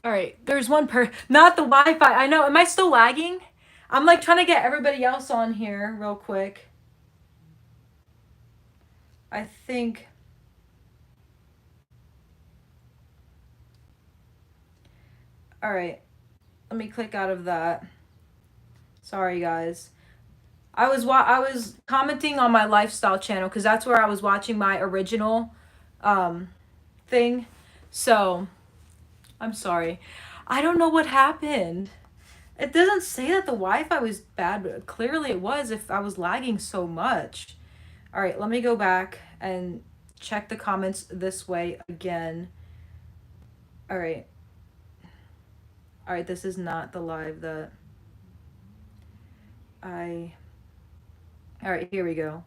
All right, there's one not the Wi-Fi. I know. Am I still lagging? I'm like trying to get everybody else on here real quick. I think. All right, let me click out of that. Sorry, guys. I was commenting on my lifestyle channel because that's where I was watching my original um thing. So I'm sorry. I don't know what happened. It doesn't say that the Wi-Fi was bad, but clearly it was if I was lagging so much. All right, let me go back and check the comments this way again. All right. All right, this is not the live that I All right, here we go.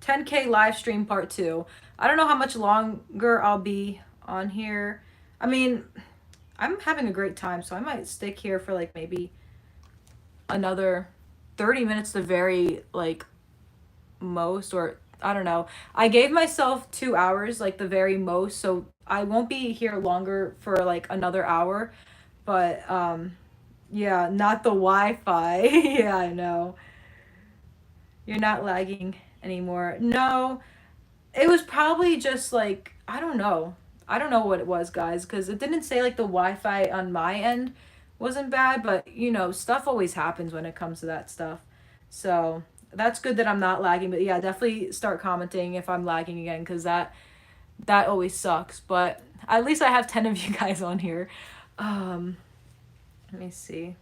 10K live stream part 2. I don't know how much longer I'll be on here. I mean, I'm having a great time, so I might stick here for like maybe another 30 minutes the very like most, or I don't know. I gave myself 2 hours like the very most, so I won't be here longer for like another hour. But yeah, not the Wi-Fi. Yeah, I know. You're not lagging anymore. No, it was probably just like I don't know. I don't know what it was, guys, because it didn't say like the Wi-Fi on my end wasn't bad, but you know, stuff always happens when it comes to that stuff. So that's good that I'm not lagging. But yeah, definitely start commenting if I'm lagging again, because that always sucks. But at least I have 10 of you guys on here. Um, Let me see.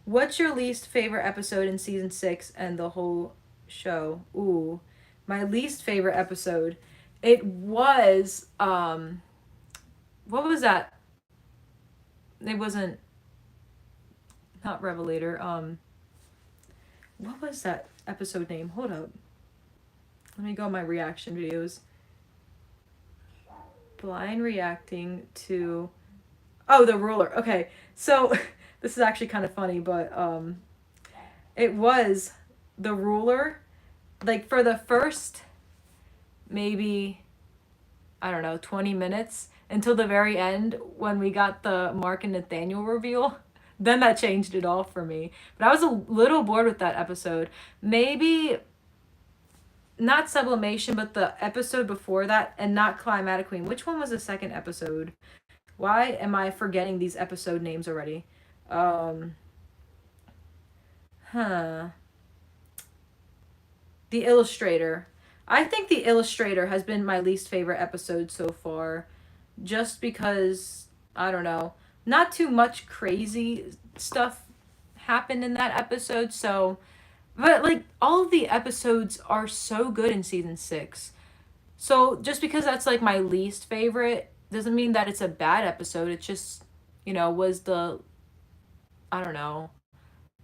What's your least favorite episode in season 6 and the whole show? Ooh, my least favorite episode. It was what was that? It wasn't not Revelator. What was that episode name? Hold up. Let me go on my reaction videos. Blind reacting to Oh, the ruler. Okay. So this is actually kind of funny, but it was the ruler like for the first maybe I don't know, 20 minutes until the very end when we got the Mark and Nathaniel reveal. Then that changed it all for me. But I was a little bored with that episode. Maybe not Sublimation, but the episode before that, and not Climatic Queen. Which one was the second episode? Why am I forgetting these episode names already? Um, huh. The Illustrator. I think The Illustrator has been my least favorite episode so far. Just because, I don't know, not too much crazy stuff happened in that episode, so. But, like, all of the episodes are so good in season 6. So, just because that's, like, my least favorite doesn't mean that it's a bad episode. It just, was the, I don't know,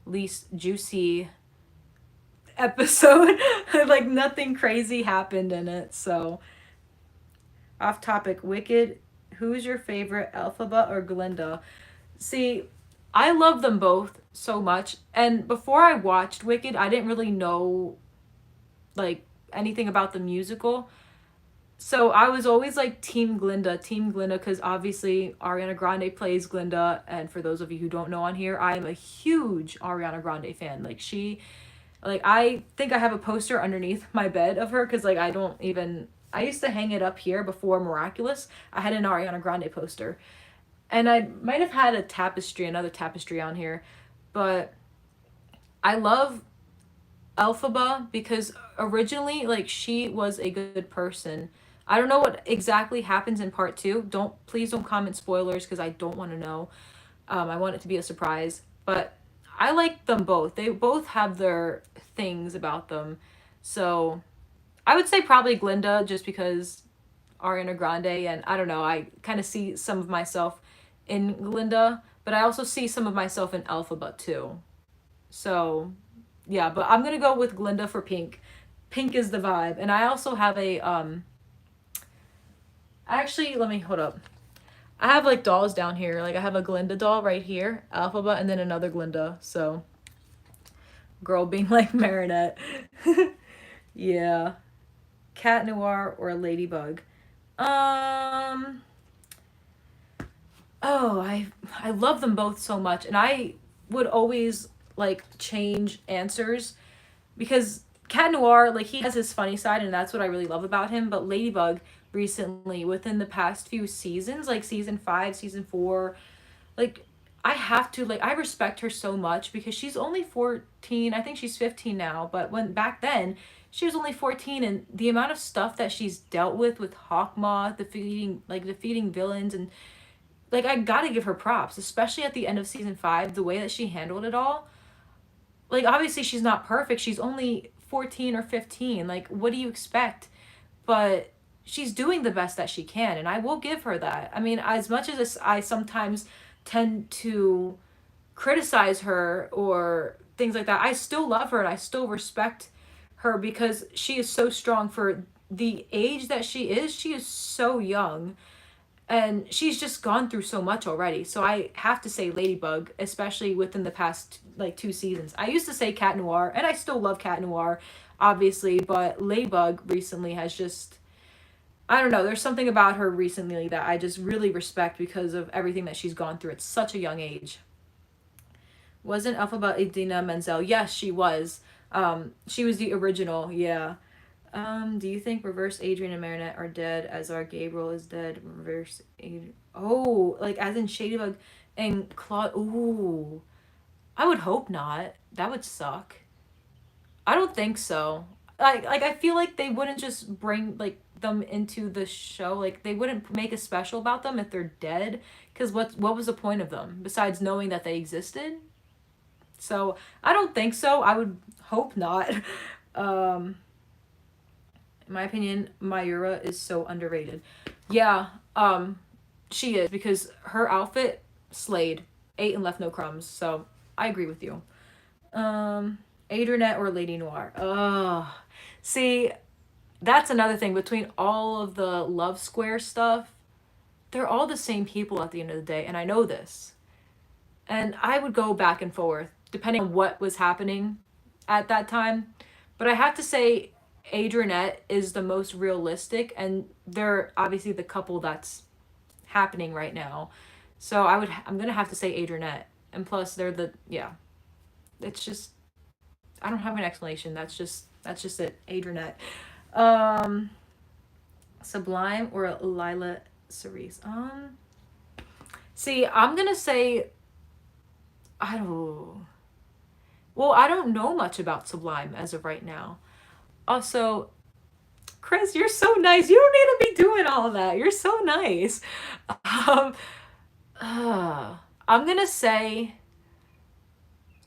least juicy episode. Like nothing crazy happened in it. So off topic, Wicked. Who's your favorite, Alphaba or Glinda? See, I love them both so much. And before I watched Wicked, I didn't really know like anything about the musical. So I was always like Team Glinda, because obviously Ariana Grande plays Glinda. And for those of you who don't know on here, I am a huge Ariana Grande fan. Like I think I have a poster underneath my bed of her, because like I used to hang it up here before Miraculous. I had an Ariana Grande poster, and I might have had another tapestry on here, but I love Elphaba because originally like she was a good person. I don't know what exactly happens in part 2. Please don't comment spoilers because I don't want to know. I want it to be a surprise, but I like them both. They both have their things about them. So I would say probably Glinda, just because Ariana Grande, and I don't know, I kind of see some of myself in Glinda, but I also see some of myself in Alphabet too. So yeah, but I'm gonna go with Glinda for Pink. Pink is the vibe. And I also have a actually let me hold up. I have like dolls down here. Like I have a Glinda doll right here, Alphaba, and then another Glinda. So, girl being like Marinette. Yeah. Cat Noir or Ladybug. Um Oh, I love them both so much, and I would always like change answers because Cat Noir, like he has his funny side, and that's what I really love about him. But Ladybug recently, within the past few seasons, like season 5, season 4, like I have to like I respect her so much because she's only 14. I think she's 15 now, but when back then she was only 14, and the amount of stuff that she's dealt with Hawkmoth, defeating villains, and like I got to give her props, especially at the end of season 5, the way that she handled it all. Like obviously she's not perfect. She's only 14 or 15. Like what do you expect? But she's doing the best that she can, and I will give her that. I mean, as much as I sometimes tend to criticize her or things like that, I still love her and I still respect her because she is so strong for the age that she is. She is so young and she's just gone through so much already. So I have to say Ladybug, especially within the past like 2 seasons. I used to say Cat Noir, and I still love Cat Noir, obviously, but Ladybug recently has just, I don't know, there's something about her recently that I just really respect because of everything that she's gone through at such a young age. Wasn't Alphaba Idina Menzel? Yes, she was. She was the original, yeah. Do you think Reverse Adrian and Marinette are dead as our Gabriel is dead? Reverse Adrian. Oh, like as in Shadybug and Claude. Ooh. I would hope not. That would suck. I don't think so. Like I feel like they wouldn't just bring like them into the show. Like they wouldn't make a special about them if they're dead. Cause what was the point of them besides knowing that they existed? So I don't think so. I would hope not. Um, in my opinion, Mayura is so underrated. Yeah, she is because her outfit slayed, ate and left no crumbs. So I agree with you. Adrienette or Ladynoir. Ugh. See, that's another thing between all of the Love Square stuff. They're all the same people at the end of the day, and I know this. And I would go back and forth depending on what was happening at that time. But I have to say, Adrienette is the most realistic, and they're obviously the couple that's happening right now. So I'm gonna have to say Adrienette, and plus they're the yeah. It's just I don't have an explanation. That's just it. Adrienette, um, Sublime or Lila Cerise. See, I'm gonna say I don't. Well, I don't know much about Sublime as of right now. Also, Chris, you're so nice. You don't need to be doing all that. You're so nice. Um, I'm gonna say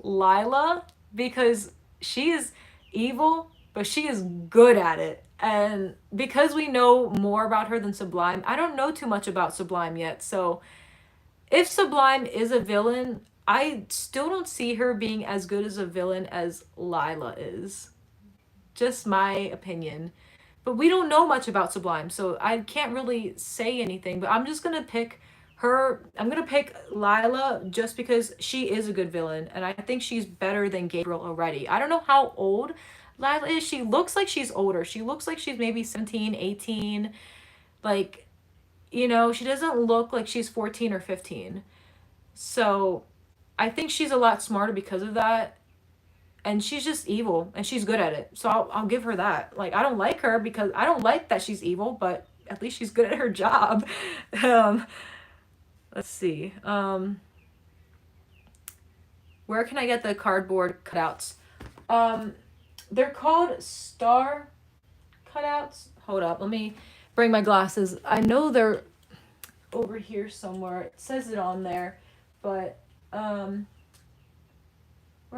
Lila because she is evil, but she is good at it. And because we know more about her than Sublime, I don't know too much about Sublime yet. So if Sublime is a villain, I still don't see her being as good as a villain as Lila is. Just my opinion. But we don't know much about Sublime, so I can't really say anything. But I'm just gonna pick her. I'm gonna pick Lila just because she is a good villain, and I think she's better than Gabriel already. I don't know how old Lila is. She looks like she's older. She looks like she's maybe 17, 18. Like, she doesn't look like she's 14 or 15. So I think she's a lot smarter because of that, and she's just evil and she's good at it, so I'll give her that. Like I don't like her because I don't like that she's evil, but at least she's good at her job. um let's see, where can I get the cardboard cutouts? They're called star cutouts. Hold up, let me bring my glasses. I know they're over here somewhere. It says it on there, but where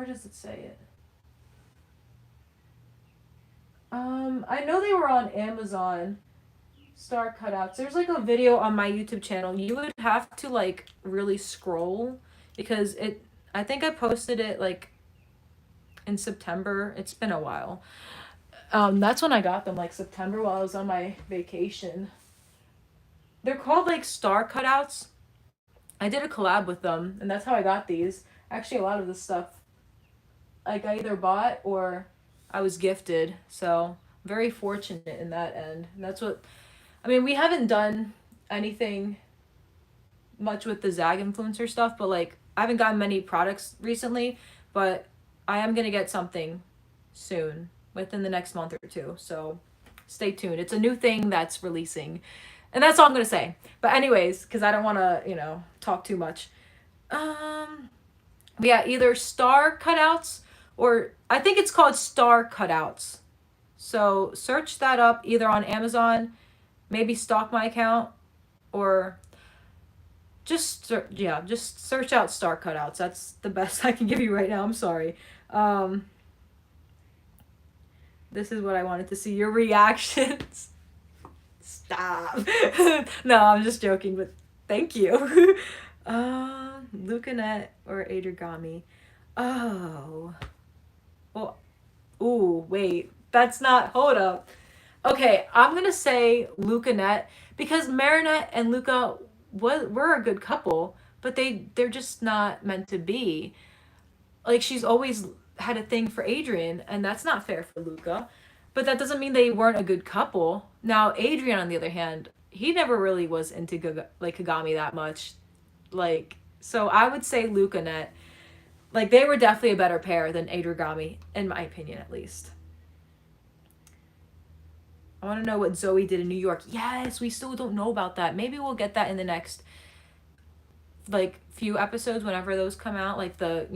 does it say it? I know they were on Amazon. Star cutouts. There's like a video on my YouTube channel. You would have to like really scroll because I think I posted it like in September. It's been a while. That's when I got them, like September while I was on my vacation. They're called like star cutouts. I did a collab with them, and that's how I got these. Actually, a lot of this stuff like I either bought or I was gifted. So very fortunate in that end. And that's what I mean. We haven't done anything much with the Zag influencer stuff, but like I haven't gotten many products recently, but I am gonna get something soon within the next month or two. So stay tuned. It's a new thing that's releasing. And that's all I'm gonna say. But anyways, because I don't wanna, talk too much. But yeah, either star cutouts or I think it's called star cutouts. So search that up either on Amazon, maybe stalk my account, or just search out star cutouts. That's the best I can give you right now. I'm sorry. This is what I wanted to see, your reactions. Stop. No, I'm just joking, but thank you. Lucanette or Adrigami. Oh. Well, ooh, wait. That's not, hold up. Okay, I'm gonna say Lucanette because Marinette and Luca were a good couple, but they're just not meant to be. Like she's always had a thing for Adrian, and that's not fair for Luca. But that doesn't mean they weren't a good couple. Now Adrian, on the other hand, he never really was into Kagami that much. Like, so I would say Lucanette. Like they were definitely a better pair than Adrigami, in my opinion, at least. I want to know what Zoe did in New York. Yes, we still don't know about that. Maybe we'll get that in the next like few episodes whenever those come out, like the,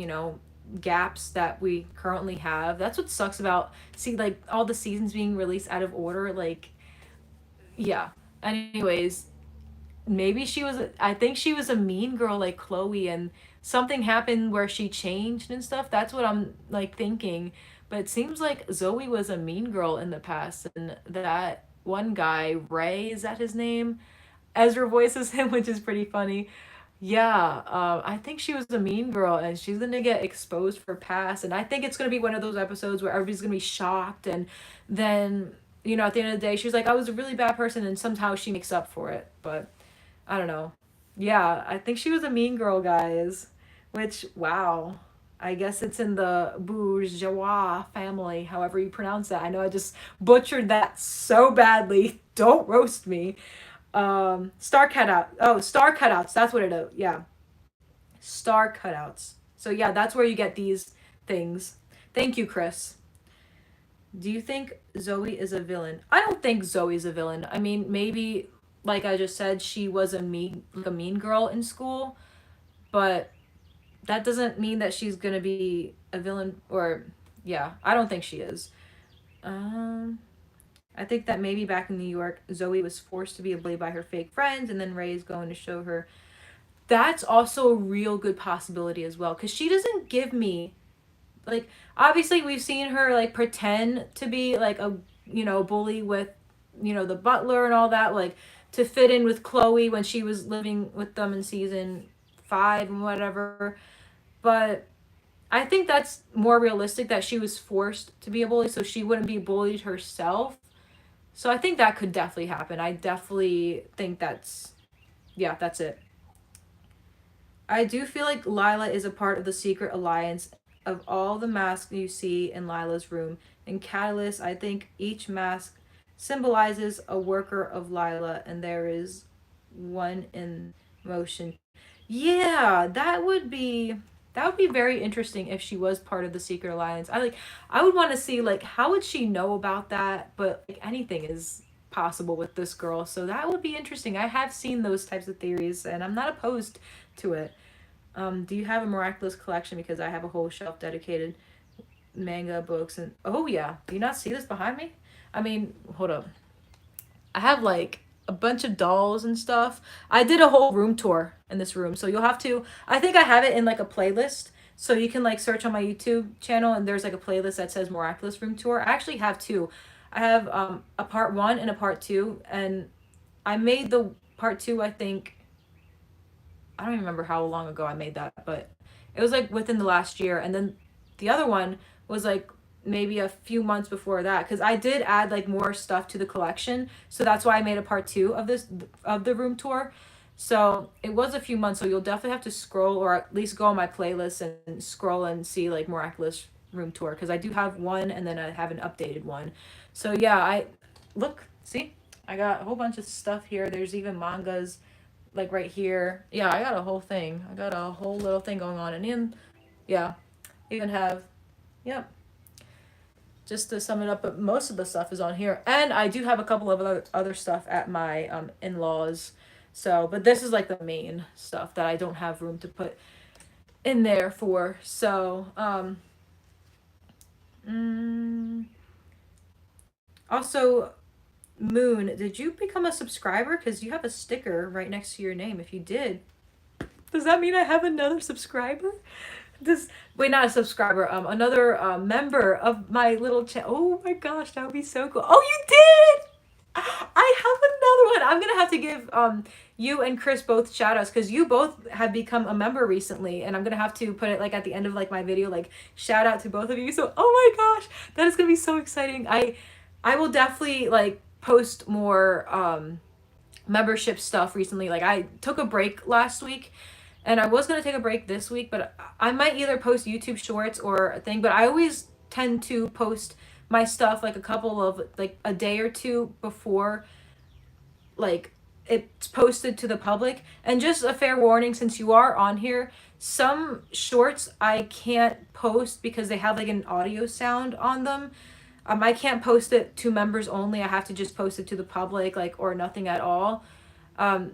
gaps that we currently have. That's what sucks about like all the seasons being released out of order, like yeah. Anyways, maybe I think she was a mean girl like Chloe and something happened where she changed and stuff. That's what I'm like thinking. But it seems like Zoe was a mean girl in the past, and that one guy, Ray, is that his name? Ezra voices him, which is pretty funny. Yeah, I think she was a mean girl, and she's gonna get exposed for past. And I think it's gonna be one of those episodes where everybody's gonna be shocked, and then at the end of the day, she's like, "I was a really bad person," and somehow she makes up for it. But I don't know. Yeah, I think she was a mean girl, guys. Which, wow. I guess it's in the bourgeois family, however you pronounce that. I know I just butchered that so badly. Don't roast me. Star cutout. Oh, star cutouts. That's what it is. Yeah. Star cutouts. So yeah, that's where you get these things. Thank you, Chris. Do you think Zoe is a villain? I don't think Zoe's a villain. I mean, maybe like I just said, she was a mean girl in school, but that doesn't mean that she's gonna be a villain. Or yeah, I don't think she is. I think that maybe back in New York, Zoe was forced to be a bully by her fake friends, and then Ray's going to show her. That's also a real good possibility as well, because she doesn't give me, like, obviously we've seen her like pretend to be like a bully with the butler and all that, like to fit in with Chloe when she was living with them in season 5 and whatever. But I think that's more realistic, that she was forced to be a bully so she wouldn't be bullied herself. So I think that could definitely happen. I definitely think that's it. I do feel like Lila is a part of the secret alliance of all the masks you see in Lila's room. In Catalyst, I think each mask symbolizes a worker of Lila, and there is one in motion. Yeah, that would be very interesting if she was part of the secret alliance. I would want to see like how would she know about that, but like anything is possible with this girl. So that would be interesting. I have seen those types of theories and I'm not opposed to it. Do you have a Miraculous collection? Because I have a whole shelf dedicated manga books and oh yeah. Do you not see this behind me? I mean, hold up. I have like a bunch of dolls and stuff. I did a whole room tour in this room. So you'll have to, I think I have it in like a playlist. So you can like search on my YouTube channel and there's like a playlist that says Miraculous room tour. I actually have two. I have a part 1 and a part 2, and I made the part 2, I think, I don't even remember how long ago I made that, but it was like within the last year. And then the other one was like maybe a few months before that, because I did add like more stuff to the collection, so that's why I made a part 2 of the room tour. So it was a few months, so you'll definitely have to scroll, or at least go on my playlist and scroll and see like Miraculous room tour, because I do have one and then I have an updated one. So yeah, I got a whole bunch of stuff here. There's even mangas, like right here. Yeah, I got a whole thing. I got a whole little thing going on. And then, yeah, even have, yep, just to sum it up, but most of the stuff is on here. And I do have a couple of other stuff at my in-laws. So, but this is like the main stuff that I don't have room to put in there for. So, also, Moon, did you become a subscriber? Because you have a sticker right next to your name. If you did, does that mean I have another subscriber? This Wait, not a subscriber, another member of my little channel. Oh my gosh, that would be so cool. Oh, you did! I have another one. I'm gonna have to give you and Chris both shout outs because you both have become a member recently, and I'm gonna have to put it like at the end of like my video, like shout out to both of you. So oh my gosh, that is gonna be so exciting. I will definitely like post more membership stuff recently. Like I took a break last week and I was going to take a break this week, but I might either post YouTube shorts or a thing, but I always tend to post my stuff like a couple of like a day or two before like it's posted to the public. And just a fair warning, since you are on here, some shorts I can't post because they have like an audio sound on them. I can't post it to members only. I have to just post it to the public, like, or nothing at all.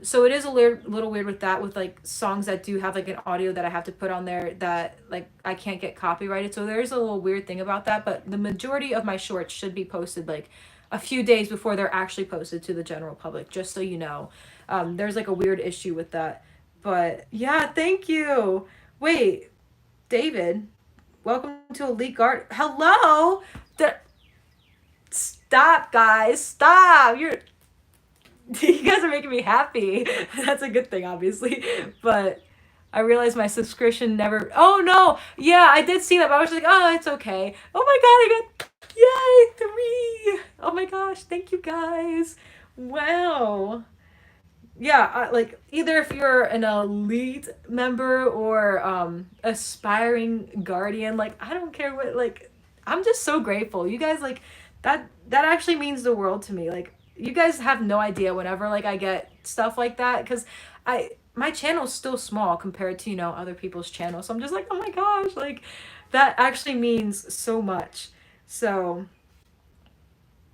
So it is a little weird with that, with like songs that do have like an audio that I have to put on there that like I can't get copyrighted. So there's a little weird thing about that, but the majority of my shorts should be posted like a few days before they're actually posted to the general public, just so you know. There's like a weird issue with that. But yeah, thank you. Wait, David, welcome to Elite Guard. Hello. Stop, guys. Stop. You guys are making me happy. That's a good thing, obviously. But I realized my subscription never. Oh no. Yeah, I did see that, but I was like, oh, it's okay. Oh my god, I got yay 3. Oh my gosh, thank you guys. Wow. Yeah, like either if you're an elite member or aspiring guardian, like I don't care what, like I'm just so grateful. You guys, like that actually means the world to me. Like you guys have no idea whenever like I get stuff like that, because my channel's still small compared to, you know, other people's channels. So I'm just like, oh my gosh, like that actually means so much. So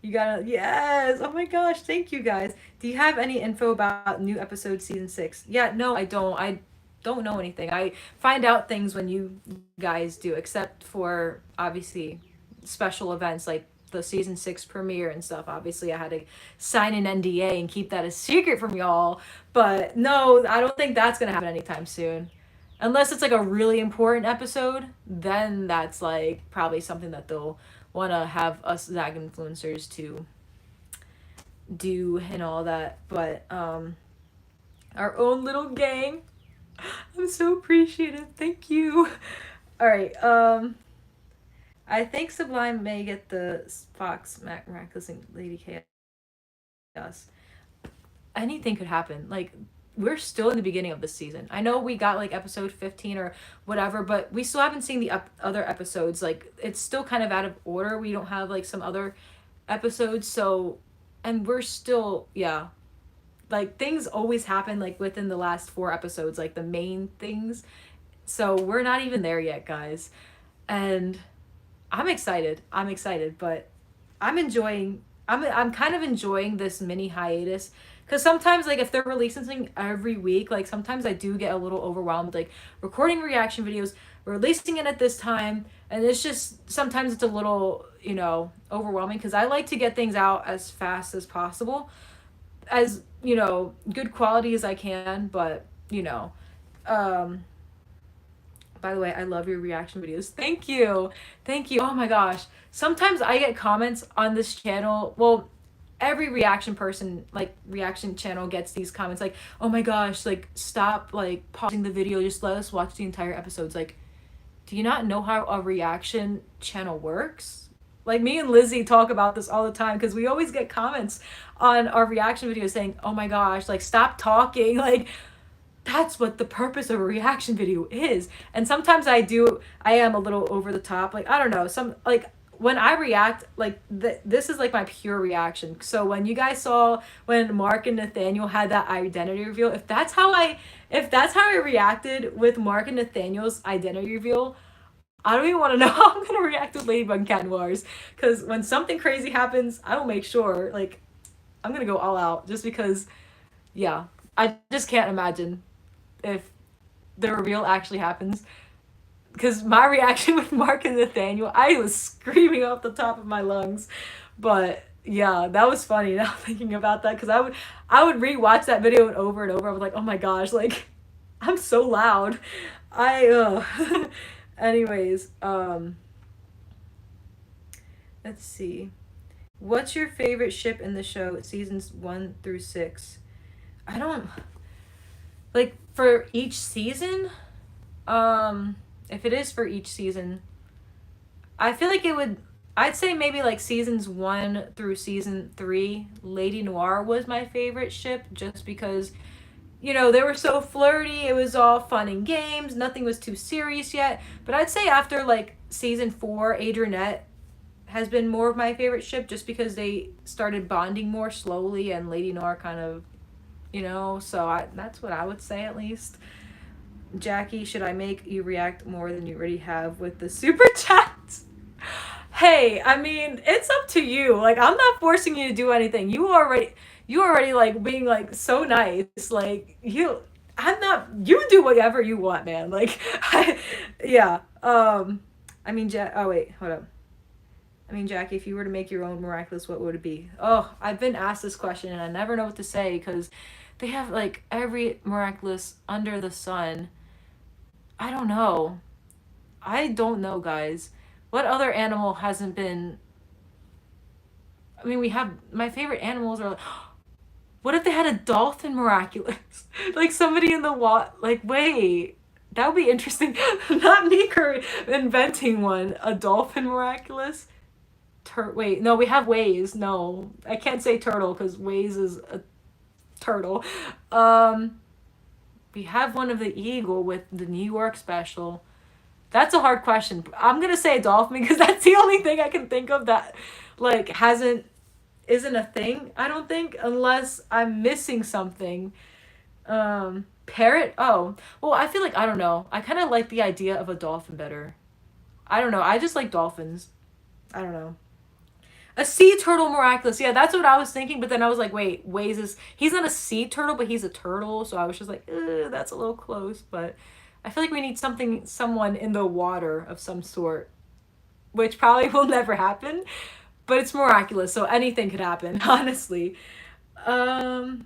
you gotta, yes, oh my gosh, thank you guys. Do you have any info about new episode season 6? Yeah, no, I don't know anything. I find out things when you guys do, except for obviously special events like the season 6 premiere and stuff. Obviously I had to sign an NDA and keep that a secret from y'all, but no, I don't think that's gonna happen anytime soon, unless it's like a really important episode. Then that's like probably something that they'll want to have us Zag influencers to do and all that. But our own little gang, I'm so appreciative, thank you. All right, I think Sublime may get the Fox Miraculous and Lady Chaos. Anything could happen. Like we're still in the beginning of the season. I know we got like episode 15 or whatever, but we still haven't seen the other episodes. Like it's still kind of out of order. We don't have like some other episodes. So, and we're still, yeah, like things always happen like within the last 4 episodes, like the main things. So we're not even there yet, guys. And I'm excited, but I'm kind of enjoying this mini hiatus. Because sometimes, like, if they're releasing something every week, like, sometimes I do get a little overwhelmed, like, recording reaction videos, releasing it at this time, and it's just, sometimes it's a little, you know, overwhelming, because I like to get things out as fast as possible, as, you know, good quality as I can, but, you know, by the way, I love your reaction videos. Thank you. Thank you. Oh my gosh. Sometimes I get comments on this channel, well, every reaction person, like reaction channel, gets these comments like, oh my gosh, like stop like pausing the video, just let us watch the entire episodes. Like, do you not know how a reaction channel works? Like me and Lizzie talk about this all the time, because we always get comments on our reaction videos saying, oh my gosh, like stop talking, like that's what the purpose of a reaction video is. And sometimes I am a little over the top, like I don't know, some like when I react, like this is like my pure reaction. So when you guys saw when Mark and Nathaniel had that identity reveal, if that's how I reacted with Mark and Nathaniel's identity reveal, I don't even want to know how I'm gonna react with Ladybug and Cat Noirs. Because when something crazy happens, I will make sure, like, I'm gonna go all out just because, yeah, I just can't imagine if the reveal actually happens. Because my reaction with Mark and Nathaniel, I was screaming off the top of my lungs. But yeah, that was funny now thinking about that, because I would rewatch that video over and over. I was like, oh my gosh, like I'm so loud. Anyways, let's see. What's your favorite ship in the show, seasons 1 through 6? I don't like for each season. If it is for each season, I feel like it would. I'd say maybe like seasons 1 through season 3. Ladynoir was my favorite ship, just because they were so flirty. It was all fun and games. Nothing was too serious yet. But I'd say after like season 4, Adrienette has been more of my favorite ship, just because they started bonding more slowly, and Lady Noir kind of, so that's what I would say at least. Jackie, should I make you react more than you already have with the super chats? Hey, I mean, it's up to you. Like, I'm not forcing you to do anything. You already like being like so nice. Like, I'm not, you do whatever you want, man. Like, yeah. I mean, oh wait, hold up. I mean, Jackie, if you were to make your own Miraculous, what would it be? Oh, I've been asked this question and I never know what to say, because they have like every Miraculous under the sun. I don't know. I don't know, guys. What other animal hasn't been? I mean, we have my favorite animals are like. What if they had a dolphin Miraculous? Like somebody in the water. Like, wait, that would be interesting. Not me inventing one. A dolphin Miraculous. Wait, no, we have Waze. No, I can't say turtle because Waze is a turtle. We have one of the eagle with the New York special. That's a hard question. I'm gonna say dolphin because that's the only thing I can think of that like isn't a thing. I don't think, unless I'm missing something. Parrot. Oh, well, I feel like I don't know. I kind of like the idea of a dolphin better. I don't know. I just like dolphins. I don't know. A sea turtle Miraculous. Yeah, that's what I was thinking. But then I was like, wait, he's not a sea turtle, but he's a turtle. So I was just like, that's a little close. But I feel like we need someone in the water of some sort, which probably will never happen. But it's Miraculous, so anything could happen, honestly. I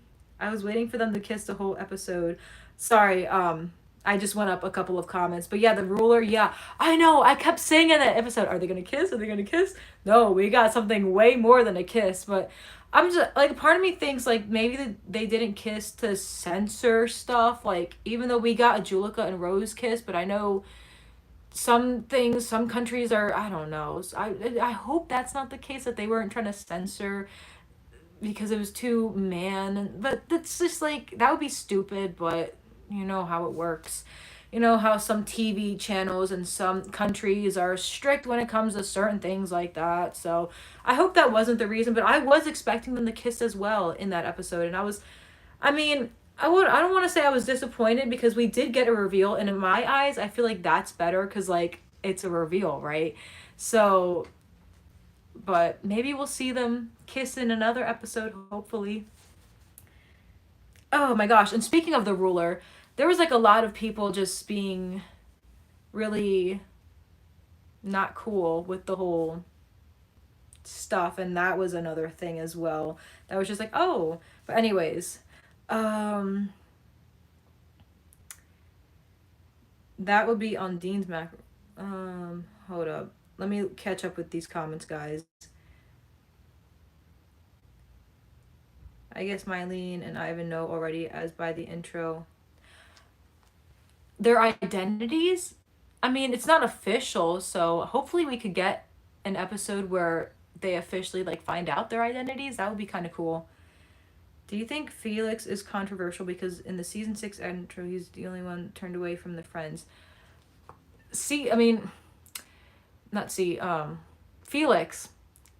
was waiting for them to kiss the whole episode. Sorry, I just went up a couple of comments. But yeah, the ruler, yeah. I know, I kept saying in that episode, are they gonna kiss? Are they gonna kiss? No, we got something way more than a kiss. But I'm just, like, part of me thinks, like, maybe they didn't kiss to censor stuff. Like, even though we got a Julika and Rose kiss, but I know some countries are, I don't know. So I hope that's not the case, that they weren't trying to censor because it was too but that's just like, that would be stupid. But you know how it works. You know how some TV channels in some countries are strict when it comes to certain things like that. So I hope that wasn't the reason, but I was expecting them to kiss as well in that episode. And I mean, I don't want to say I was disappointed, because we did get a reveal, and in my eyes, I feel like that's better, because like it's a reveal, right? So, but maybe we'll see them kiss in another episode, hopefully. Oh my gosh! And speaking of the ruler, there was like a lot of people just being really not cool with the whole stuff, and that was another thing as well. That was just like, oh. But anyways. That would be on Dean's Mac. Hold up. Let me catch up with these comments, guys. I guess Mylene and Ivan know already, as by the intro. Their identities? I mean, it's not official, so hopefully we could get an episode where they officially like find out their identities. That would be kind of cool. Do you think Felix is controversial because in the season 6 intro, he's the only one turned away from the friends? Felix,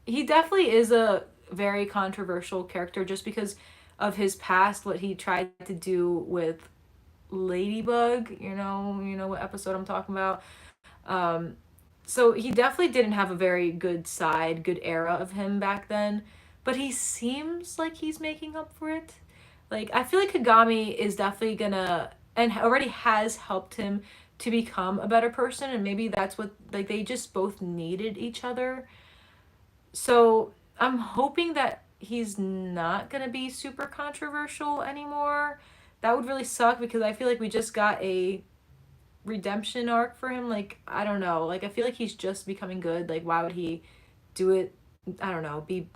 he definitely is a very controversial character just because of his past, what he tried to do with Ladybug. You know what episode I'm talking about. Um, so he definitely didn't have a very good side, good era of him back then, but he seems like he's making up for it. Like, I feel like Kagami is definitely gonna, and already has helped him to become a better person, and maybe that's what, like, they just both needed each other. So I'm hoping that he's not gonna be super controversial anymore. That would really suck because I feel like we just got a redemption arc for him. Like, I don't know. Like, I feel like he's just becoming good. Like, why would he do it? I don't know. Be,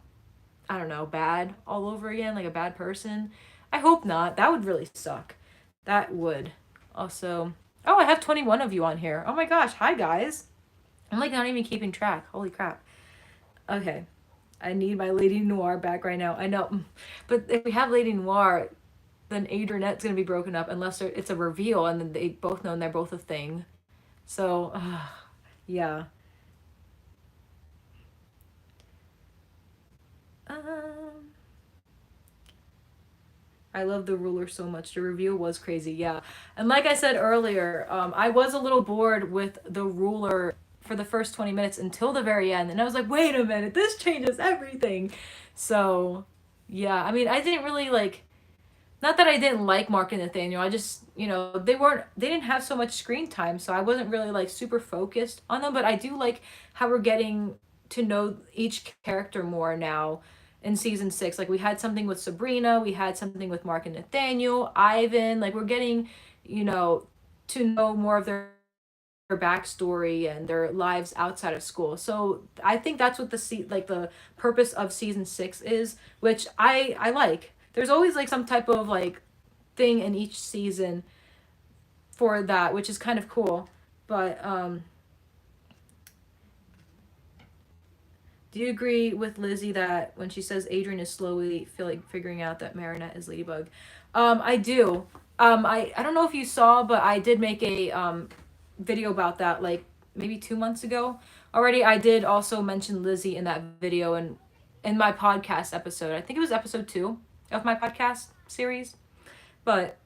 I don't know, bad all over again, like a bad person. I hope not. That would really suck. That would. Also, oh, I have 21 of you on here. Oh my gosh. Hi, guys. I'm like not even keeping track. Holy crap. Okay. I need my Ladynoir back right now. I know. But if we have Ladynoir, then Adrienette's going to be broken up unless it's a reveal and then they both know and they're both a thing. So, yeah. Um, I love the ruler so much. The reveal was crazy, yeah. And like I said earlier, I was a little bored with the ruler for the first 20 minutes until the very end. And I was like, wait a minute, this changes everything. So, yeah. I mean, I didn't really like, not that I didn't like Mark and Nathaniel. I just, they didn't have so much screen time. So I wasn't really like super focused on them. But I do like how we're getting to know each character more now in season 6. Like, we had something with Sabrina, we had something with Mark and Nathaniel, Ivan. Like, we're getting, to know more of their backstory and their lives outside of school. So I think that's what the purpose of season 6 is, which I like. There's always like some type of like thing in each season for that, which is kind of cool. But do you agree with Lizzie that when she says Adrian is slowly figuring out that Marinette is Ladybug? I do. I don't know if you saw, but I did make a video about that like maybe 2 months ago already. I did also mention Lizzie in that video and in my podcast episode. I think it was episode 2 of my podcast series. But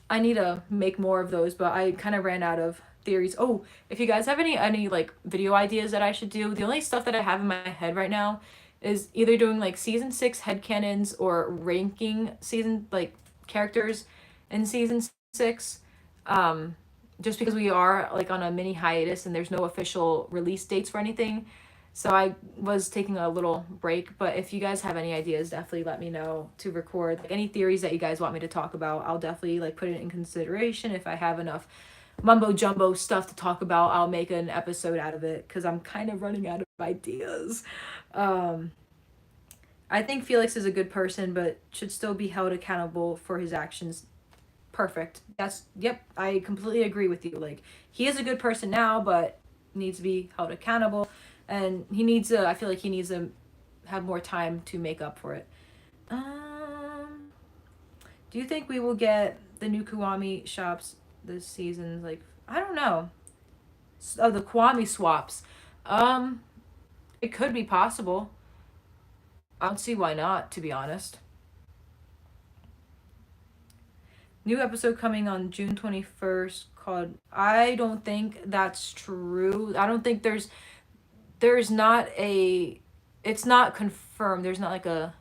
I need to make more of those, but I kind of ran out of theories. Oh, if you guys have any like video ideas that I should do, the only stuff that I have in my head right now is either doing like season 6 headcanons or ranking season like characters in season 6. Just because we are like on a mini hiatus and there's no official release dates for anything. So I was taking a little break, but if you guys have any ideas, definitely let me know to record. Like any theories that you guys want me to talk about, I'll definitely like put it in consideration. If I have enough mumbo jumbo stuff to talk about, I'll make an episode out of it because I'm kind of running out of ideas. I think Felix is a good person, but should still be held accountable for his actions. Perfect. Yep, I completely agree with you. Like, he is a good person now, but needs to be held accountable. And I feel like he needs to have more time to make up for it. Do you think we will get the new Kiwami shops this season? Like, I don't know. Oh, the Kiwami swaps. It could be possible. I don't see why not, to be honest. New episode coming on June 21st called, I don't think that's true. I don't think there's not it's not confirmed. There's not like well,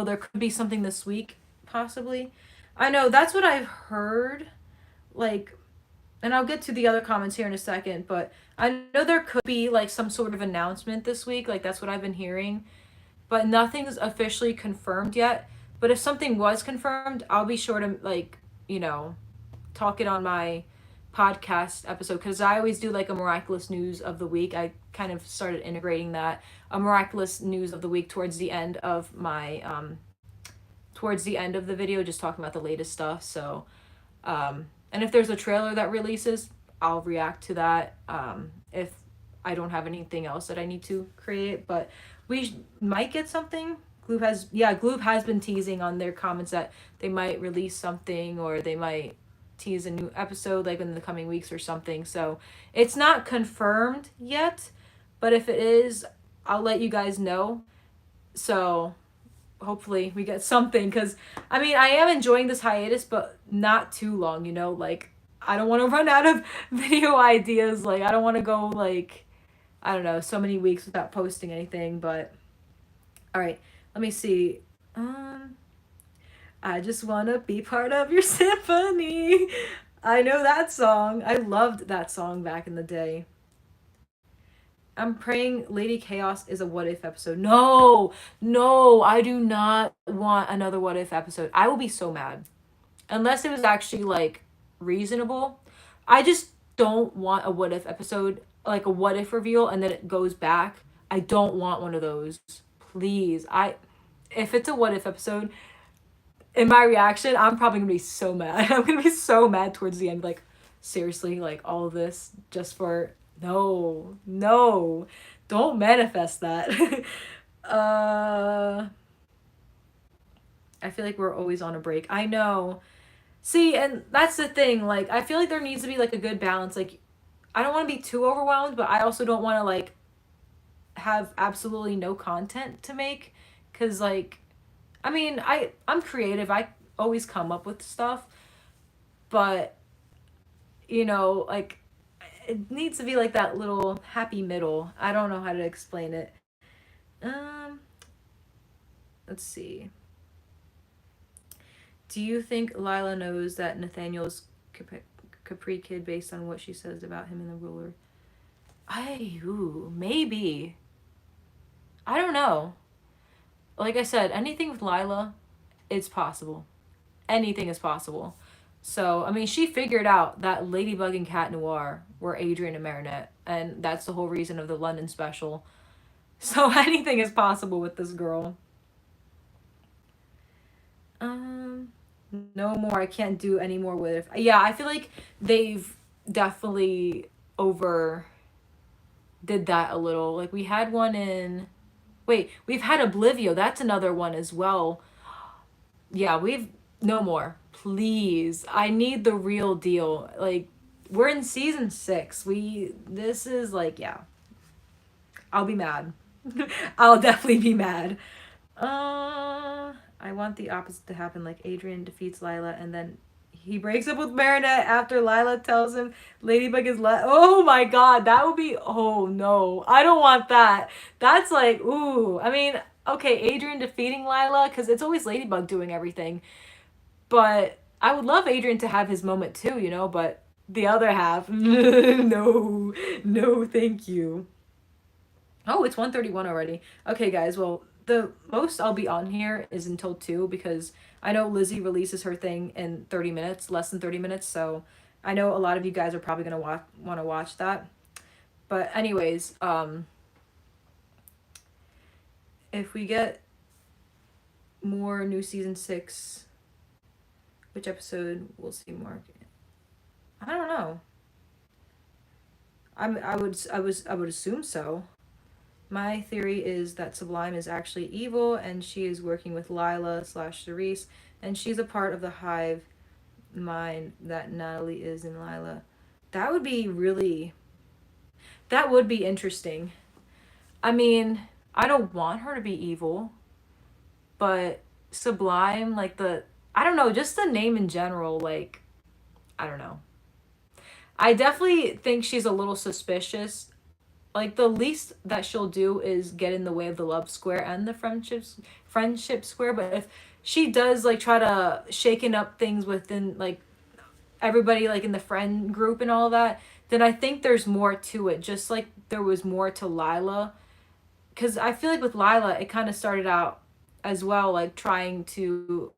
there could be something this week, possibly. I know, that's what I've heard. Like, and I'll get to the other comments here in a second, but I know there could be like some sort of announcement this week. Like, that's what I've been hearing. But nothing's officially confirmed yet. But if something was confirmed, I'll be sure to like, talk it on my podcast episode, because I always do like a miraculous news of the week. I kind of started integrating that, a miraculous news of the week towards the end of my towards the end of the video, just talking about the latest stuff. So and if there's a trailer that releases, I'll react to that if I don't have anything else that I need to create. But we might get something. Gloop has been teasing on their comments that they might release something, or they might tease a new episode like in the coming weeks or something. So it's not confirmed yet, But if it is, I'll let you guys know. So hopefully we get something, because I mean, I am enjoying this hiatus, but not too long, you know? Like, I don't want to run out of video ideas. Like, I don't want to go, like, I don't know, so many weeks without posting anything. But all right, let me see. I just want to be part of your symphony. I know that song. I loved that song back in the day. I'm praying Lady Chaos is a what if episode. No, no, I do not want another what if episode. I will be so mad. Unless it was actually like reasonable. I just don't want a what if episode, like a what if reveal and then it goes back. I don't want one of those. Please. If it's a what if episode, in my reaction, I'm probably gonna be so mad. I'm gonna be so mad towards the end. Like, seriously, like all of this just for no, no, don't manifest that. I feel like we're always on a break. I know. See, and that's the thing. Like, I feel like there needs to be like a good balance. Like, I don't want to be too overwhelmed, but I also don't want to like have absolutely no content to make, because like, I mean, I'm creative. I always come up with stuff, but you know, like it needs to be like that little happy middle. I don't know how to explain it. Um, let's see. Do you think Lila knows that Nathaniel's Capri kid based on what she says about him in the ruler? Maybe. I don't know. Like I said, anything with Lila, it's possible. Anything is possible. So, I mean, she figured out that Ladybug and Cat Noir were Adrienne and Marinette, and that's the whole reason of the London special. So, anything is possible with this girl. No more. I can't do any more with. Yeah, I feel like they've definitely over did that a little. Like, we had one in. Wait, we've had Oblivio. That's another one as well. Yeah, we've no more. Please. I need the real deal. Like, we're in season 6. This is like, yeah. I'll be mad. I'll definitely be mad. I want the opposite to happen. Like, Adrienne defeats Lila and then he breaks up with Marinette after Lila tells him Ladybug is oh my god, that would be, oh no. I don't want that. That's like, ooh. I mean, okay, Adrienne defeating Lila, because it's always Ladybug doing everything. But I would love Adrienne to have his moment too, you know, but the other half, no, no, thank you. Oh, it's 1:31 already. Okay, guys, well, the most I'll be on here is until 2, because I know Lizzie releases her thing in 30 minutes, less than 30 minutes, so I know a lot of you guys are probably going to want to watch that. But anyways, if we get more new season 6, which episode we'll see more? I don't know. I would assume so. My theory is that Sublime is actually evil and she is working with Lila / Cerise, and she's a part of the hive mind that Natalie is in Lila. That would be interesting. I mean, I don't want her to be evil, but Sublime, like I don't know, just the name in general, like, I don't know. I definitely think she's a little suspicious. Like, the least that she'll do is get in the way of the love square and the friendship square. But if she does, like, try to shaken up things within, like, everybody, like, in the friend group and all that, then I think there's more to it. Just like there was more to Lila. Because I feel like with Lila, it kind of started out as well, like, trying to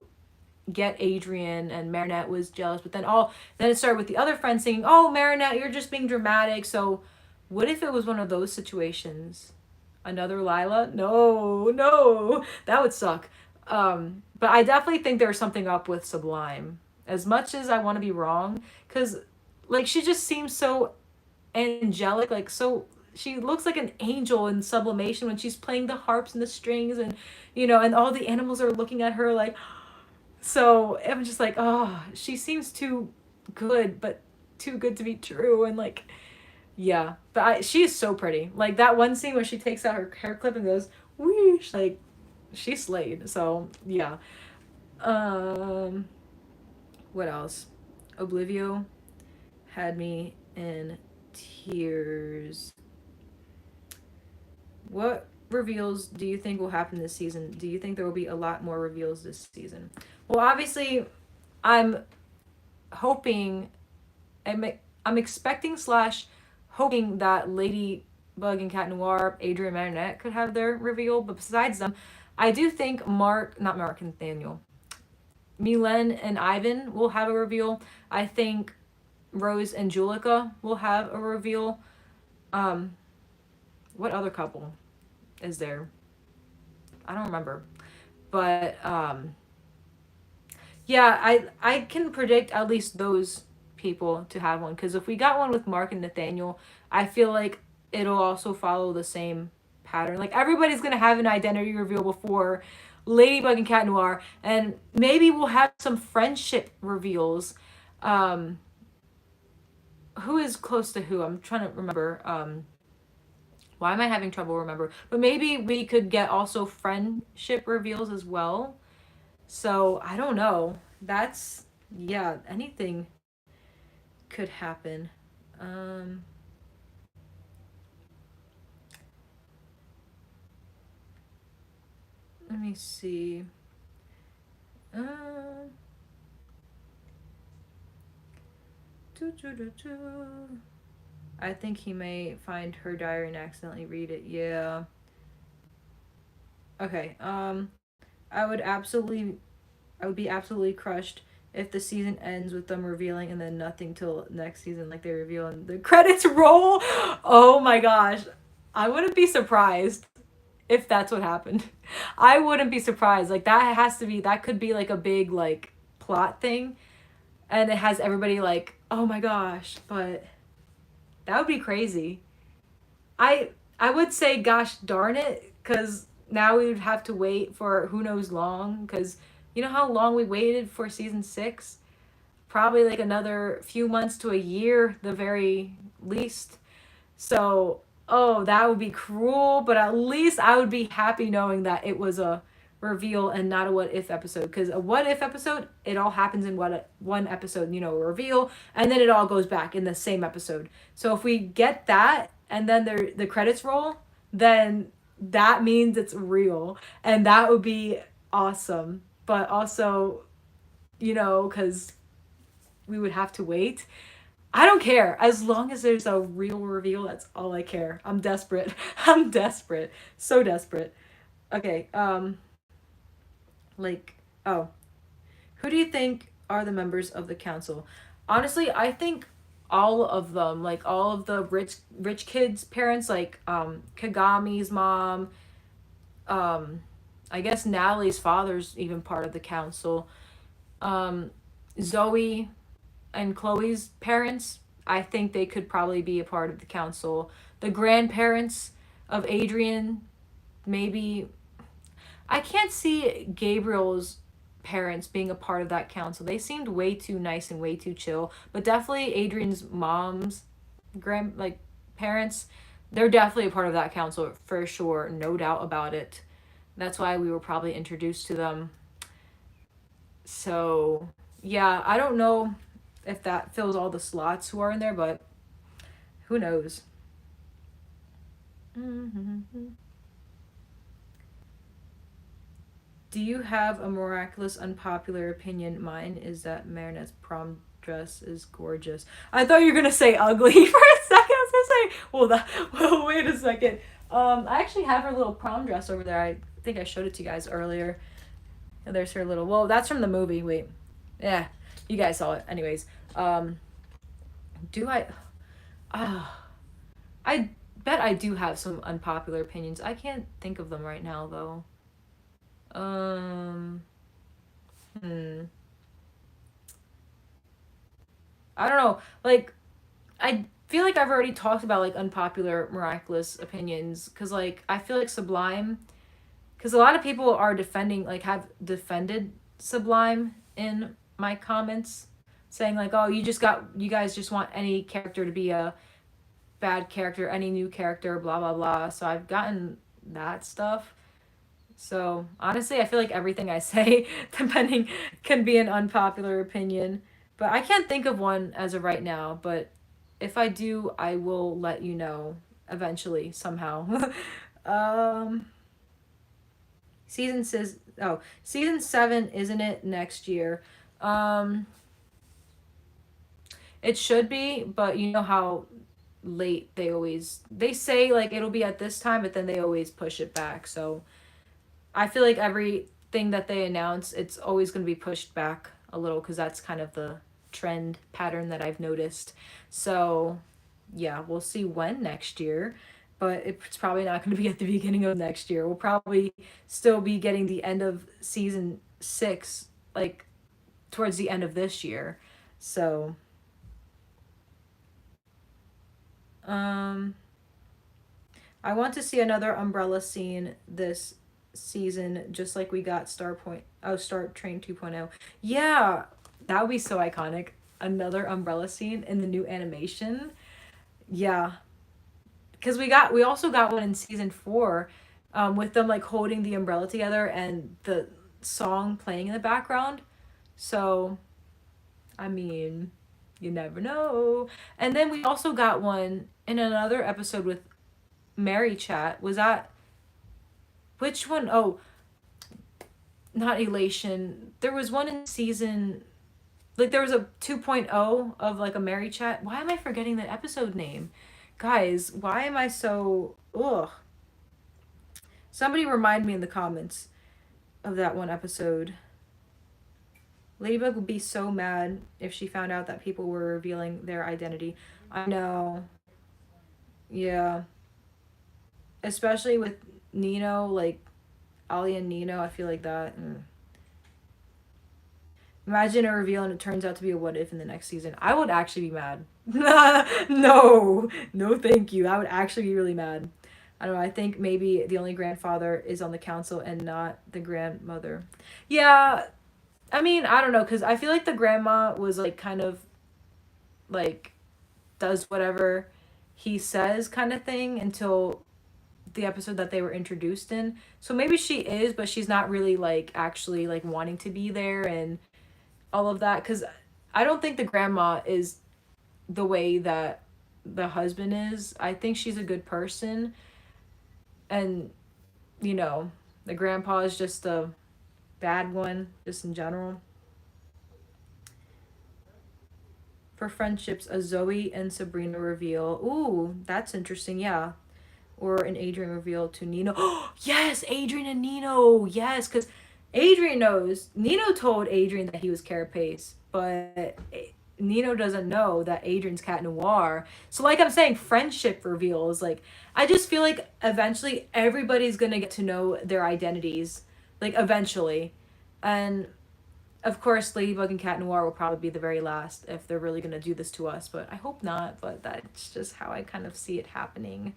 get Adrienne, and Marinette was jealous. But then it started with the other friends saying, oh, Marinette, you're just being dramatic. So what if it was one of those situations? Another Lila? No, that would suck. But I definitely think there's something up with Sublime. As much as I want to be wrong, because, like, she just seems so angelic, like, so she looks like an angel in sublimation when she's playing the harps and the strings, and, you know, and all the animals are looking at her like, so I'm just like, oh, she seems too good, but too good to be true, and like, Yeah, but she is so pretty. Like that one scene where she takes out her hair clip and goes whoosh, like she slayed. So yeah. Um, what else? Oblivio had me in tears. What reveals do you think will happen this season? Do you think there will be a lot more reveals this season? Well, obviously, I'm hoping, I'm, I'm expecting slash hoping that Ladybug and Cat Noir, Adrienne and Marinette could have their reveal. But besides them, I do think not Mark and Nathaniel, Milen and Ivan will have a reveal. I think Rose and Julika will have a reveal. Um, what other couple is there? I don't remember. But yeah, I can predict at least those people to have one because if we got one with Mark and Nathaniel, I feel like it'll also follow the same pattern. Like everybody's gonna have an identity reveal before Ladybug and Cat Noir, and maybe we'll have some friendship reveals. Um, who is close to who? I'm trying to remember. Why am I having trouble remember? But maybe we could get also friendship reveals as well. So I don't know. That's yeah, anything could happen. Um Let me see. Uh doo, doo, doo, doo. I think he may find her diary and accidentally read it. Yeah. Okay. I would absolutely I would be absolutely crushed if the season ends with them revealing and then nothing till next season, like they reveal and the credits roll. Oh my gosh. I wouldn't be surprised if that's what happened. I wouldn't be surprised. Like that could be like a big like plot thing and it has everybody like, "Oh my gosh." But that would be crazy. I I would say gosh darn it cuz now we would have to wait for who knows long cuz you know how long we waited for season 6? Probably like another few months to a year the very least. So, oh, that would be cruel, but at least I would be happy knowing that it was a reveal and not a what if episode. Because a what if episode, it all happens in one episode, a reveal, and then it all goes back in the same episode. So if we get that and then the credits roll, then that means it's real, and that would be awesome. But also, because we would have to wait. I don't care. As long as there's a real reveal, that's all I care. I'm desperate. I'm desperate. So desperate. Okay, like, oh, who do you think are the members of the council? Honestly, I think all of them, like all of the rich kids' parents, like Kagami's mom, um I guess Natalie's father's even part of the council. Um Zoe and Chloe's parents, I think they could probably be a part of the council. The grandparents of Adrienne, maybe. I can't see Gabriel's parents being a part of that council. They seemed way too nice and way too chill. But definitely Adrienne's mom's parents, they're definitely a part of that council for sure, no doubt about it. That's why we were probably introduced to them. So, yeah, I don't know if that fills all the slots who are in there, but who knows? Mm-hmm. Do you have a miraculous unpopular opinion? Mine is that Marinette's prom dress is gorgeous. I thought you were gonna say ugly for a second. I was gonna say, well, wait a second. I actually have her little prom dress over there. I think I showed it to you guys earlier. And there's her little. Well, that's from the movie. Wait, yeah, you guys saw it. Anyways, do I? Ah, I bet I do have some unpopular opinions. I can't think of them right now though. Um, hmm. I don't know. Like, I feel like I've already talked about like unpopular miraculous opinions because like I feel like Sublime, because a lot of people are defending like have defended Sublime in my comments, saying like, oh, you guys just want any character to be a bad character, any new character, blah blah blah. So I've gotten that stuff. So honestly, I feel like everything I say, depending, can be an unpopular opinion. But I can't think of one as of right now. But if I do, I will let you know eventually somehow. um, season 7, isn't it next year? Um, it should be, but you know how late they say like it'll be at this time, but then they always push it back. So I feel like everything that they announce, it's always going to be pushed back a little because that's kind of the trend pattern that I've noticed. So, yeah, we'll see when next year, but it's probably not going to be at the beginning of next year. We'll probably still be getting the end of season 6, like towards the end of this year. So, um, I want to see another umbrella scene this season, just like we got Star Train 2.0. Yeah, that would be so iconic. Another umbrella scene in the new animation. Yeah, because we also got one in season 4, with them like holding the umbrella together and the song playing in the background. So, I mean, you never know. And then we also got one in another episode with Marichat. Was that which one? Oh, not Elation. There was one in season, like there was a 2.0 of like a Marichat. Why am I forgetting that episode name? Guys, why am I so ugh? Somebody remind me in the comments of that one episode. Ladybug would be so mad if she found out that people were revealing their identity. I know. Yeah. Especially with Nino, like Ali and Nino, I feel like that. Imagine a reveal and it turns out to be a what if in the next season. I would actually be mad. No, no, thank you. I would actually be really mad. I don't know. I think maybe the only grandfather is on the council and not the grandmother. Yeah, I mean, I don't know, because I feel like the grandma was like kind of like does whatever he says kind of thing until the episode that they were introduced in. So maybe she is, but she's not really like actually like wanting to be there and all of that, because I don't think the grandma is the way that the husband is. I think she's a good person, and you know, the grandpa is just a bad one, just in general. For friendships, a Zoe and Sabrina reveal. Ooh, that's interesting. Yeah, or an Adrien reveal to Nino. Yes, Adrien and Nino. Yes, because Adrien knows. Nino told Adrien that he was Carapace, but Nino doesn't know that Adrien's Cat Noir. So, like I'm saying, friendship reveals. Like, I just feel like eventually everybody's gonna get to know their identities. Like, eventually. And of course, Ladybug and Cat Noir will probably be the very last if they're really gonna do this to us. But I hope not. But that's just how I kind of see it happening.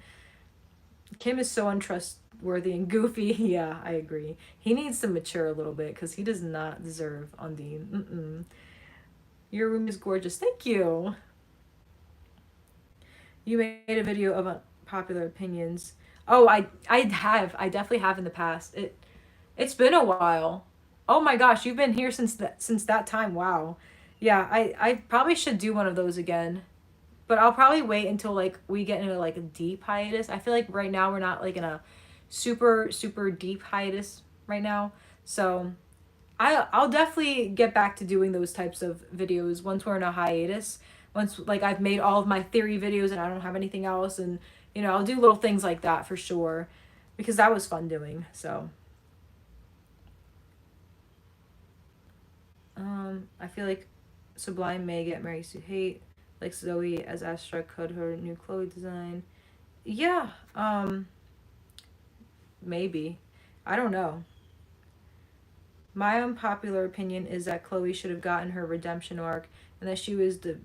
Kim is so untrustworthy and goofy. Yeah, I agree. He needs to mature a little bit because he does not deserve Undine. Your room is gorgeous. Thank you. You made a video of unpopular opinions. Oh, I have. I definitely have in the past. It's been a while. Oh my gosh, you've been here since that time. Wow. Yeah, I probably should do one of those again. But I'll probably wait until like we get into like a deep hiatus. I feel like right now we're not like in a super super deep hiatus right now. So I'll definitely get back to doing those types of videos once we're in a hiatus. Once like I've made all of my theory videos and I don't have anything else, and you know, I'll do little things like that for sure because that was fun doing. So I feel like Sublime may get Mary Sue hate, like Zoe as Astra could her new Chloe design. Yeah, maybe. I don't know. My unpopular opinion is that Chloe should have gotten her redemption arc and that she was the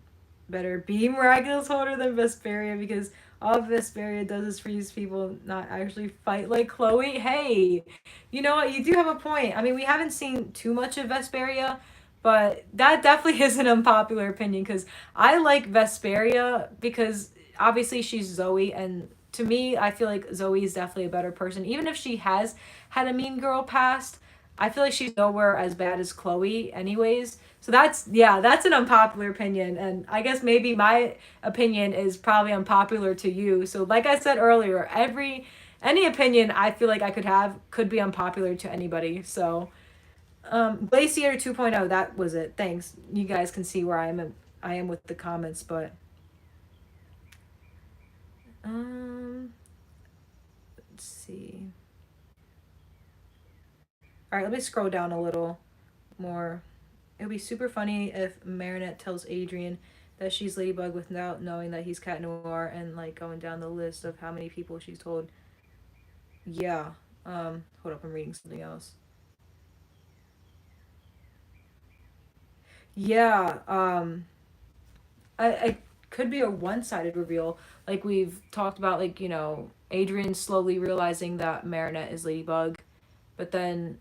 better be Miraculous holder than Vesperia, because all Vesperia does is freeze people, not actually fight like Chloe. Hey, you know what? You do have a point. I mean, we haven't seen too much of Vesperia, but that definitely is an unpopular opinion because I like Vesperia because obviously she's Zoe, and to me, I feel like Zoe is definitely a better person. Even if she has had a mean girl past, I feel like she's nowhere as bad as Chloe, anyways. So that's, yeah, that's an unpopular opinion, and I guess maybe my opinion is probably unpopular to you. So like I said earlier, any opinion I feel like I could have could be unpopular to anybody. So Glaciator 2.0, that was it. Thanks. You guys can see where I am with the comments, but um let's see. All right, let me scroll down a little more. It would be super funny if Marinette tells Adrien that she's Ladybug without knowing that he's Cat Noir, and like going down the list of how many people she's told. Yeah. Hold up, I'm reading something else. Yeah, I could be a one-sided reveal. Like we've talked about, like, Adrien slowly realizing that Marinette is Ladybug, but then,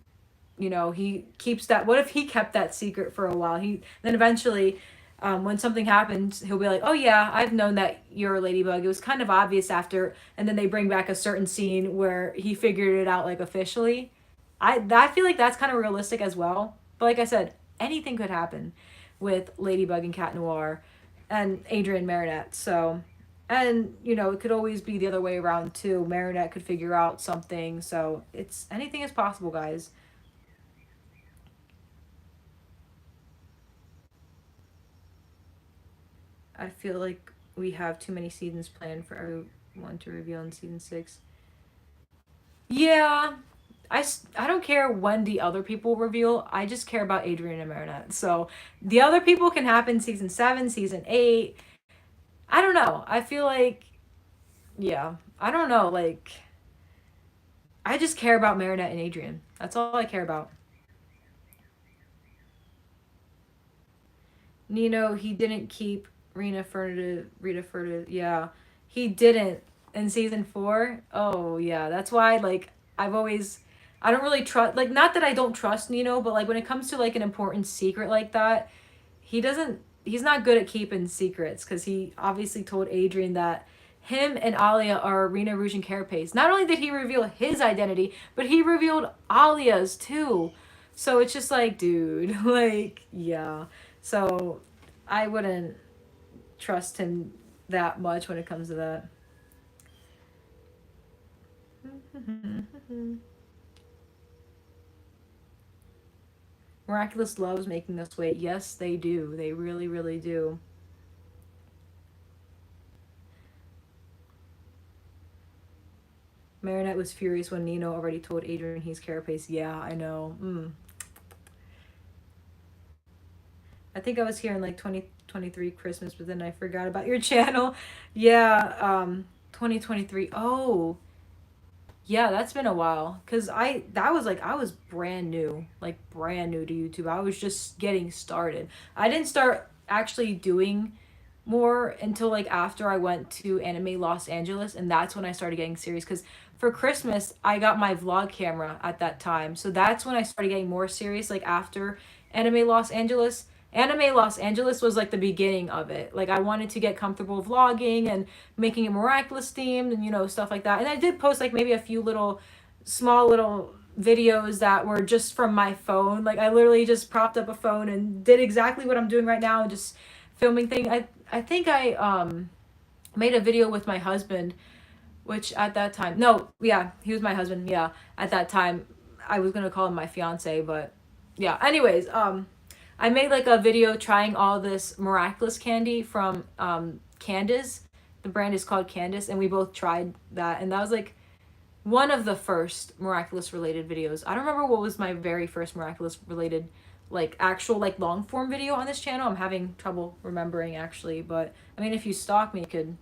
he keeps that. What if he kept that secret for a while? He then eventually, when something happens, he'll be like, "Oh yeah, I've known that you're a Ladybug. It was kind of obvious after." And then they bring back a certain scene where he figured it out, like, officially. I feel like that's kind of realistic as well. But like I said, anything could happen with Ladybug and Cat Noir and Adrien Marinette. So, and it could always be the other way around too. Marinette could figure out something. So it's anything is possible, guys. I feel like we have too many seasons planned for everyone to reveal in season 6. Yeah, I don't care when the other people reveal. I just care about Adrien and Marinette. So the other people can happen season 7, season 8. I don't know. I feel like, yeah, I don't know. Like, I just care about Marinette and Adrien. That's all I care about. Nino, he didn't keep Rita Furtive. Yeah, he didn't in season 4. Oh yeah, that's why, like, I don't really trust, like, not that I don't trust Nino, but like when it comes to like an important secret like that, he's not good at keeping secrets, because he obviously told Adrien that him and Alia are Rena Rouge and Carapace. Not only did he reveal his identity, but he revealed Alia's too. So it's just like, dude, like, yeah. So I wouldn't trust him that much when it comes to that. Miraculous loves making us wait. Yes, they do. They really, really do. Marinette was furious when Nino already told Adrien he's Carapace. Yeah, I know. I think I was here in like 2023 Christmas, but then I forgot about your channel. Yeah, 2023. Oh, yeah, that's been a while. Cause that was like, I was brand new, like brand new to YouTube. I was just getting started. I didn't start actually doing more until like after I went to Anime Los Angeles, and that's when I started getting serious. Cause for Christmas I got my vlog camera at that time, so that's when I started getting more serious. Like after Anime Los Angeles. Anime Los Angeles was like the beginning of it. Like I wanted to get comfortable vlogging and making it Miraculous themed and stuff like that. And I did post like maybe a few small little videos that were just from my phone. Like I literally just propped up a phone and did exactly what I'm doing right now and just filming thing. I think I made a video with my husband, which at that time, no, yeah, he was my husband. Yeah, at that time I was gonna call him my fiance, but yeah. Anyways, I made like a video trying all this Miraculous candy from Candace. The brand is called Candace, and we both tried that, and that was like one of the first Miraculous related videos. I don't remember what was my very first Miraculous related, like, actual like long form video on this channel. I'm having trouble remembering actually, but I mean, if you stalk me, you could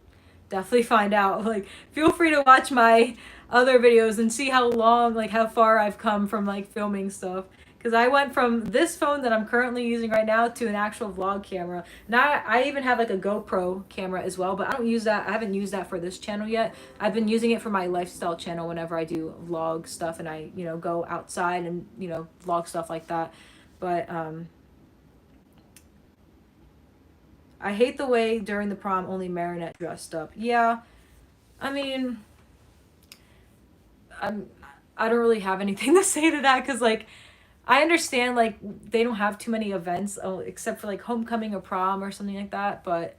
definitely find out. Like, feel free to watch my other videos and see how long, like how far I've come from like filming stuff. Because I went from this phone that I'm currently using right now to an actual vlog camera. Now I even have like a GoPro camera as well, but I don't use that. I haven't used that for this channel yet. I've been using it for my lifestyle channel whenever I do vlog stuff and I, go outside and, vlog stuff like that. But I hate the way during the prom only Marinette dressed up. Yeah, I mean, I'm, I don't really have anything to say to that because, like, I understand, like, they don't have too many events except for, like, homecoming or prom or something like that. But,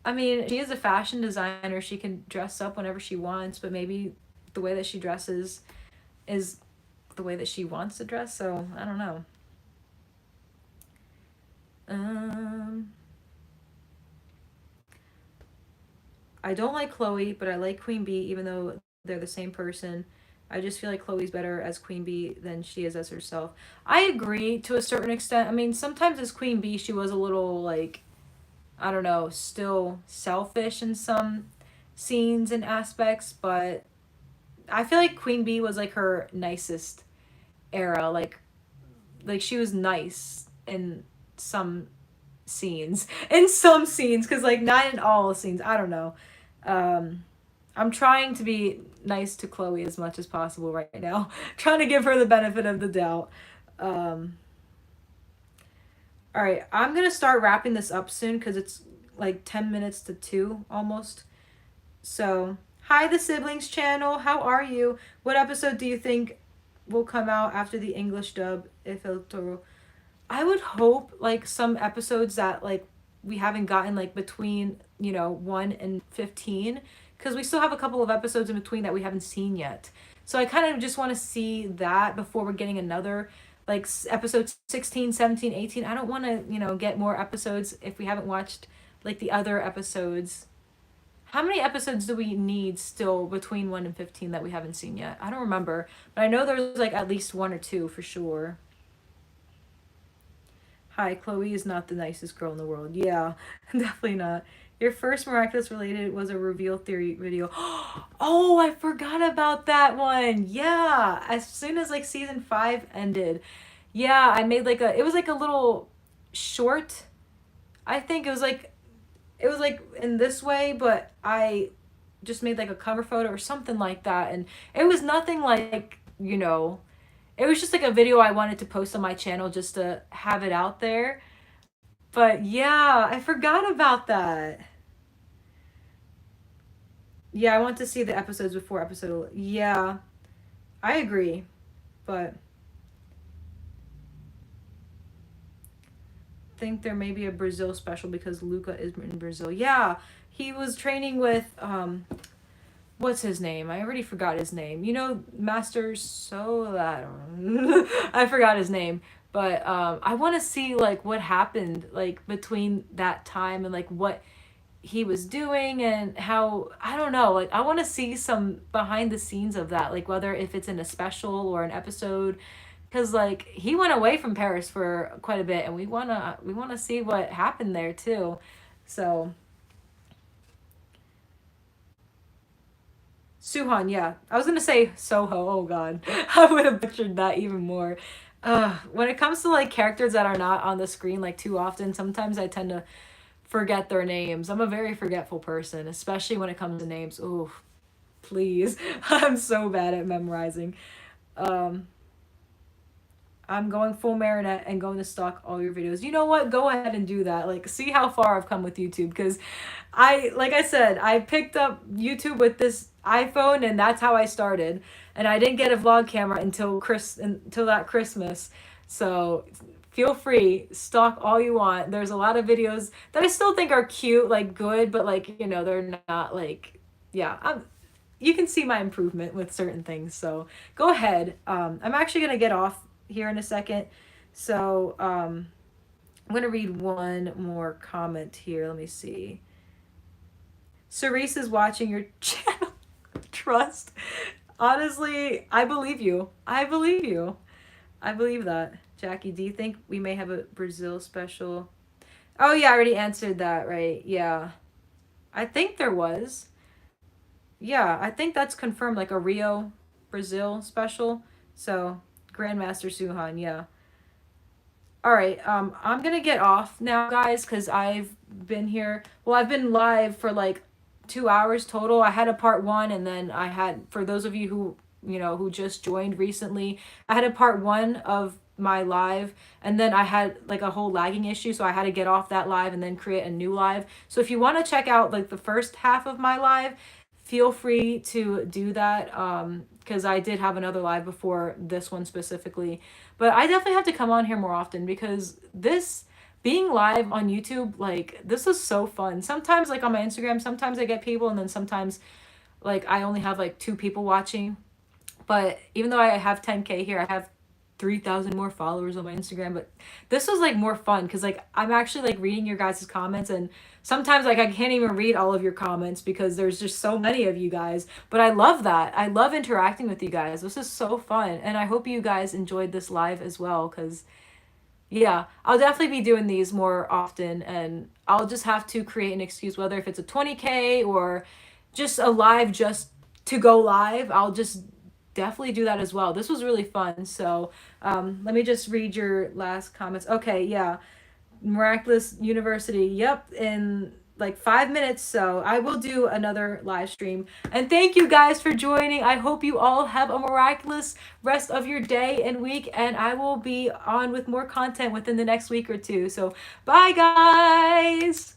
I mean, she is a fashion designer. She can dress up whenever she wants, but maybe the way that she dresses is the way that she wants to dress. So, I don't know. Um, I don't like Chloe, but I like Queen Bee, even though they're the same person. I just feel like Chloe's better as Queen Bee than she is as herself. I agree to a certain extent. I mean, sometimes as Queen Bee, she was a little, like, I don't know, still selfish in some scenes and aspects, but I feel like Queen Bee was like her nicest era. Like she was nice in some scenes. In some scenes, because like not in all scenes. I don't know. Um, I'm trying to be nice to Chloe as much as possible right now. Trying to give her the benefit of the doubt. Um, all right, I'm gonna start wrapping this up soon because it's like 10 minutes to 2 almost. So, hi, the siblings channel. How are you? What episode do you think will come out after the English dub, if el toro? I would hope like some episodes that like we haven't gotten like between, 1 and 15 because we still have a couple of episodes in between that we haven't seen yet. So I kind of just want to see that before we're getting another like episode 16, 17, 18. I don't want to, get more episodes if we haven't watched like the other episodes. How many episodes do we need still between 1 and 15 that we haven't seen yet? I don't remember, but I know there's like at least 1 or 2 for sure. Hi, Chloe is not the nicest girl in the world. Yeah, definitely not. Your first Miraculous related was a reveal theory video. Oh, I forgot about that one. Yeah, as soon as like season 5 ended. Yeah, I made like it was like a little short. I think it was like in this way, but I just made like a cover photo or something like that. And it was nothing like, it was just like a video I wanted to post on my channel just to have it out there. But yeah, I forgot about that. Yeah, I want to see the episodes before episode. Yeah, I agree. But think there may be a Brazil special because Luca is in Brazil. Yeah, he was training with what's his name? I already forgot his name. Master Solar. I forgot his name. But I want to see like what happened like between that time and like what he was doing and how I don't know, like I want to see some behind the scenes of that, like whether if it's in a special or an episode, because like he went away from Paris for quite a bit and we want to see what happened there too. So Suhan, yeah. I was gonna say Soho. Oh God, I would have butchered that even more. When it comes to like characters that are not on the screen like too often, sometimes I tend to forget their names. I'm a very forgetful person, especially when it comes to names. Ooh, please. I'm so bad at memorizing. Um, I'm going full Marinette and going to stalk all your videos. You know what? Go ahead and do that. Like, see how far I've come with YouTube. Because like I said, I picked up YouTube with this iPhone and that's how I started. And I didn't get a vlog camera until that Christmas. So feel free, stalk all you want. There's a lot of videos that I still think are cute, like good, but like, they're not like, yeah, you can see my improvement with certain things. So go ahead. I'm actually going to get off here in a second. So I'm going to read one more comment here. Let me see. Cerise is watching your channel. Trust. Honestly, I believe you. I believe you. I believe that. Jackie, do you think we may have a Brazil special? Oh, yeah, I already answered that, right? Yeah. I think there was. Yeah, I think that's confirmed, like a Rio, Brazil special. So, Grandmaster Suhan, yeah. All right, I'm gonna get off now, guys, because I've been here. Well, I've been live for like 2 hours total. I had a part 1, and then I had, for those of you who, who just joined recently, I had a part 1 of my live, and then I had like a whole lagging issue, so I had to get off that live and then create a new live. So if you want to check out like the first half of my live, feel free to do that, because I did have another live before this one specifically. But I definitely have to come on here more often, because this being live on YouTube, like, this is so fun. Sometimes like on my Instagram, sometimes I get people, and then sometimes like I only have like 2 people watching. But even though I have 10K here, I have 3,000 more followers on my Instagram. But this was like more fun, because like I'm actually like reading your guys' comments, and sometimes like I can't even read all of your comments because there's just so many of you guys. But I love that. I love interacting with you guys. This is so fun, and I hope you guys enjoyed this live as well, because yeah, I'll definitely be doing these more often, and I'll just have to create an excuse, whether if it's a 20K or just a live just to go live. I'll just definitely do that as well. This was really fun. So let me just read your last comments. Okay, yeah. Miraculous University. Yep, in like 5 minutes. So I will do another live stream. And thank you guys for joining. I hope you all have a miraculous rest of your day and week. And I will be on with more content within the next week or two. So bye, guys.